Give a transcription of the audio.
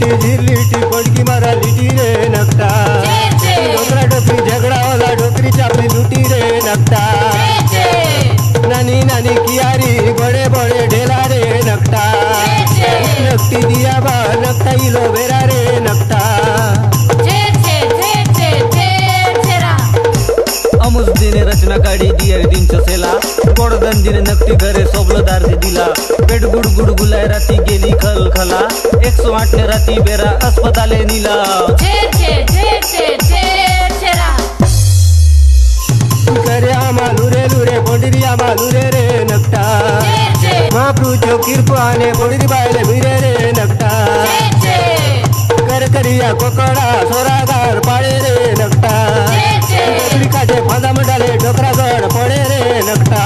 लिटी पडकी मारा लिटी रे नकटा डोकरा डोकरी झगड़ा वाला डोकरी चापली लुटी रे नकटा नानी नानी कियारी बड़े बड़े ढेला रे नकटा नकटी दिया बा नकटा इलो बेरा रे नकटा अमुस दिने रचना काढी दियर दिन चसेला गोडदन दिने नकटी घरे सोबलदार से दिला पेट गुड गुड गुलाय राती गेली खल खला 108 ने राती बेरा अस्पताले नीला करे मालुरे लुरे बोंडिरिया मालुरे रे नकटा महाप्रभु चौकीर पाने बोंडिरी बायले मिरे रे नकटा कर करिया कोकड़ा सोरागार पाड़े रे नकटा काटे फांदा मंडाले डोकरा गड पड़े रे नकटा